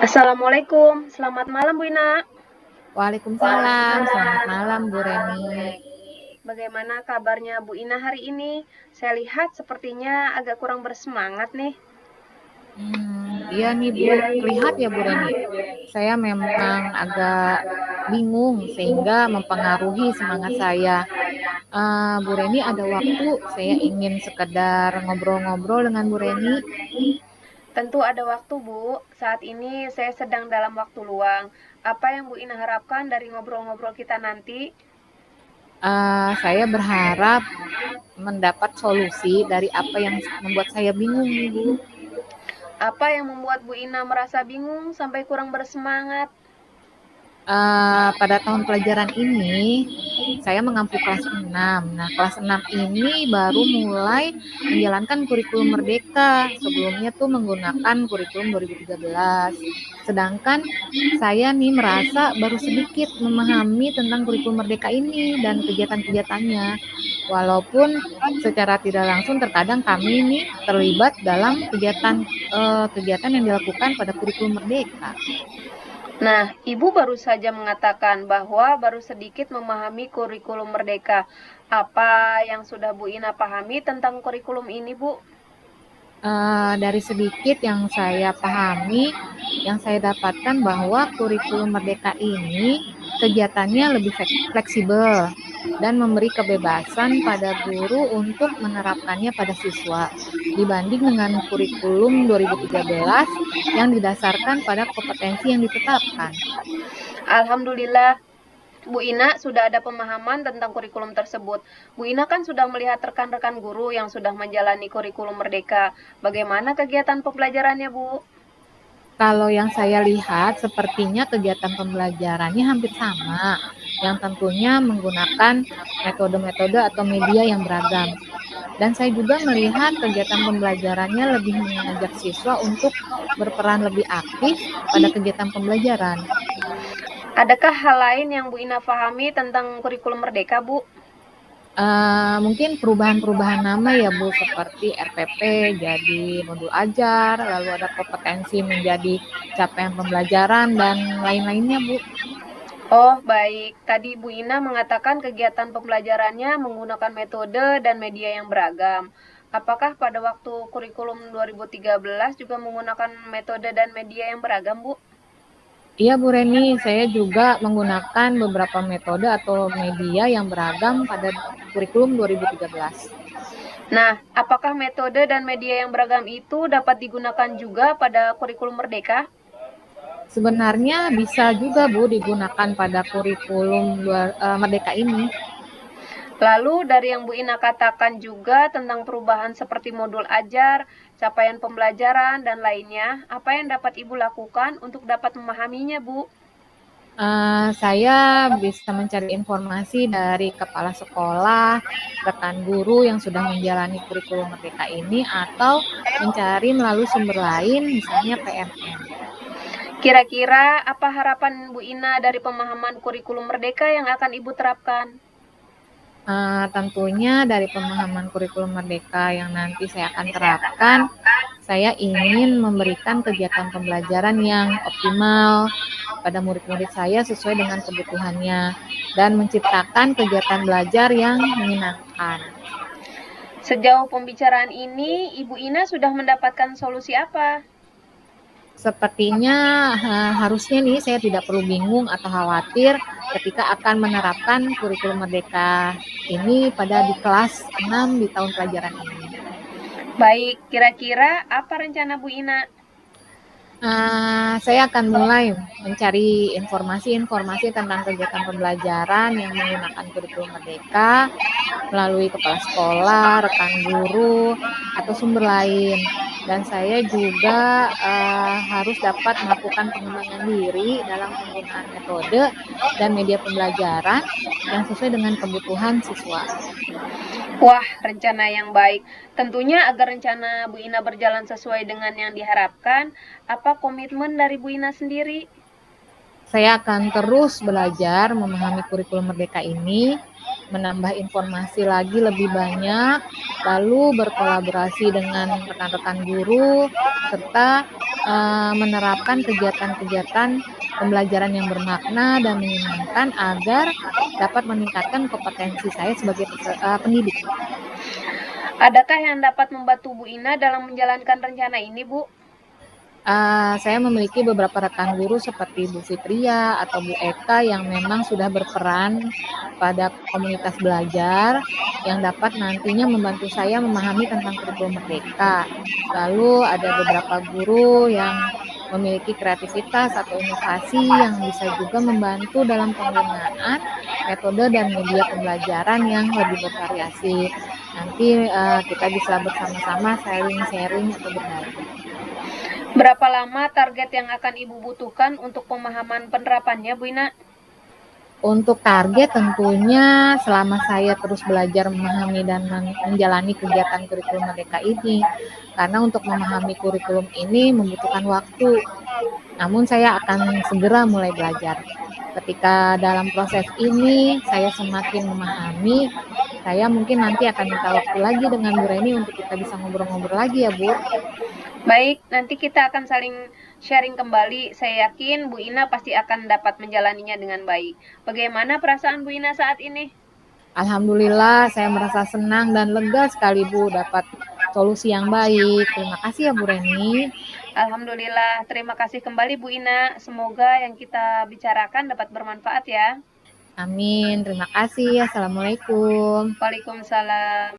Assalamualaikum, selamat malam Bu Ina. Waalaikumsalam, selamat malam Bu Reni. Bagaimana kabarnya Bu Ina hari ini? Saya lihat sepertinya agak kurang bersemangat nih. Iya nih Bu, terlihat ya Bu Reni. Saya memang agak bingung sehingga mempengaruhi semangat saya. Bu Reni ada waktu, saya ingin sekedar ngobrol-ngobrol dengan Bu Reni. Tentu ada waktu Bu, saat ini saya sedang dalam waktu luang. Apa yang Bu Ina harapkan dari ngobrol-ngobrol kita nanti? Saya berharap mendapat solusi dari apa yang membuat saya bingung nih Bu. Apa yang membuat Bu Ina merasa bingung sampai kurang bersemangat? Pada tahun pelajaran ini saya mengampu kelas 6. Nah, kelas 6 ini baru mulai menjalankan kurikulum Merdeka. Sebelumnya tuh menggunakan kurikulum 2013. Sedangkan saya nih merasa baru sedikit memahami tentang kurikulum Merdeka ini dan kegiatan-kegiatannya. Walaupun secara tidak langsung terkadang kami nih terlibat dalam kegiatan yang dilakukan pada kurikulum Merdeka. Nah, Ibu baru saja mengatakan bahwa baru sedikit memahami kurikulum Merdeka. Apa yang sudah Bu Ina pahami tentang kurikulum ini, Bu? Dari sedikit yang saya pahami, yang saya dapatkan bahwa kurikulum Merdeka ini kegiatannya lebih fleksibel dan memberi kebebasan pada guru untuk menerapkannya pada siswa dibanding dengan kurikulum 2013 yang didasarkan pada kompetensi yang ditetapkan. Alhamdulillah, Bu Ina sudah ada pemahaman tentang kurikulum tersebut. Bu Ina kan sudah melihat rekan-rekan guru yang sudah menjalani kurikulum Merdeka. Bagaimana kegiatan pembelajarannya, Bu? Kalau yang saya lihat, sepertinya kegiatan pembelajarannya hampir sama, yang tentunya menggunakan metode-metode atau media yang beragam. Dan saya juga melihat kegiatan pembelajarannya lebih mengajak siswa untuk berperan lebih aktif pada kegiatan pembelajaran. Adakah hal lain yang Bu Ina pahami tentang kurikulum Merdeka, Bu? Mungkin perubahan-perubahan nama ya Bu, seperti RPP jadi modul ajar, lalu ada kompetensi menjadi capaian pembelajaran dan lain-lainnya Bu. Oh, baik. Tadi Bu Ina mengatakan kegiatan pembelajarannya menggunakan metode dan media yang beragam. Apakah pada waktu kurikulum 2013 juga menggunakan metode dan media yang beragam, Bu? Iya Bu Reni, saya juga menggunakan beberapa metode atau media yang beragam pada kurikulum 2013. Nah, apakah metode dan media yang beragam itu dapat digunakan juga pada kurikulum Merdeka? Sebenarnya bisa juga Bu digunakan pada kurikulum Merdeka ini. Lalu dari yang Bu Ina katakan juga tentang perubahan seperti modul ajar, capaian pembelajaran, dan lainnya, apa yang dapat Ibu lakukan untuk dapat memahaminya, Bu? Saya bisa mencari informasi dari kepala sekolah, rekan guru yang sudah menjalani kurikulum Merdeka ini, atau mencari melalui sumber lain, misalnya PMN. Kira-kira apa harapan Bu Ina dari pemahaman kurikulum Merdeka yang akan Ibu terapkan? Tentunya dari pemahaman kurikulum Merdeka yang nanti saya akan terapkan, saya ingin memberikan kegiatan pembelajaran yang optimal pada murid-murid saya sesuai dengan kebutuhannya dan menciptakan kegiatan belajar yang menyenangkan. Sejauh pembicaraan ini, Ibu Ina sudah mendapatkan solusi apa? Sepertinya harusnya nih saya tidak perlu bingung atau khawatir ketika akan menerapkan kurikulum Merdeka ini pada di kelas 6 di tahun pelajaran ini. Baik, kira-kira apa rencana Bu Ina? Saya akan mulai mencari informasi-informasi tentang kegiatan pembelajaran yang menggunakan kurikulum Merdeka melalui kepala sekolah, rekan guru, atau sumber lain. Dan saya juga harus dapat melakukan pengembangan diri dalam penggunaan metode dan media pembelajaran yang sesuai dengan kebutuhan siswa. Wah, rencana yang baik. Tentunya agar rencana Bu Ina berjalan sesuai dengan yang diharapkan, apa komitmen dari Bu Ina sendiri? Saya akan terus belajar memahami kurikulum Merdeka ini, menambah informasi lagi lebih banyak, lalu berkolaborasi dengan rekan-rekan guru, serta menerapkan kegiatan-kegiatan pembelajaran yang bermakna dan menyenangkan agar dapat meningkatkan kompetensi saya sebagai pendidik. Adakah yang dapat membantu Bu Ina dalam menjalankan rencana ini, Bu? Saya memiliki beberapa rekan guru seperti Bu Fitria atau Bu Eka yang memang sudah berperan pada komunitas belajar yang dapat nantinya membantu saya memahami tentang kurikulum merdeka. Lalu ada beberapa guru yang memiliki kreativitas atau inovasi yang bisa juga membantu dalam penggunaan metode dan media pembelajaran yang lebih bervariasi. Nanti kita bisa bersama-sama sharing-sharing atau berbagi. Berapa lama target yang akan Ibu butuhkan untuk pemahaman penerapannya, Bu Ina? Untuk target tentunya selama saya terus belajar memahami dan menjalani kegiatan kurikulum merdeka ini. Karena untuk memahami kurikulum ini membutuhkan waktu. Namun saya akan segera mulai belajar. Ketika dalam proses ini saya semakin memahami, saya mungkin nanti akan minta waktu lagi dengan Bu Reni untuk kita bisa ngobrol-ngobrol lagi ya, Bu. Baik, nanti kita akan saling sharing kembali. Saya yakin Bu Ina pasti akan dapat menjalaninya dengan baik. Bagaimana perasaan Bu Ina saat ini? Alhamdulillah saya merasa senang dan lega sekali Bu dapat solusi yang baik. Terima kasih ya Bu Reni. Alhamdulillah, terima kasih kembali Bu Ina. Semoga yang kita bicarakan dapat bermanfaat ya. Amin. Terima kasih. Assalamualaikum. Waalaikumsalam.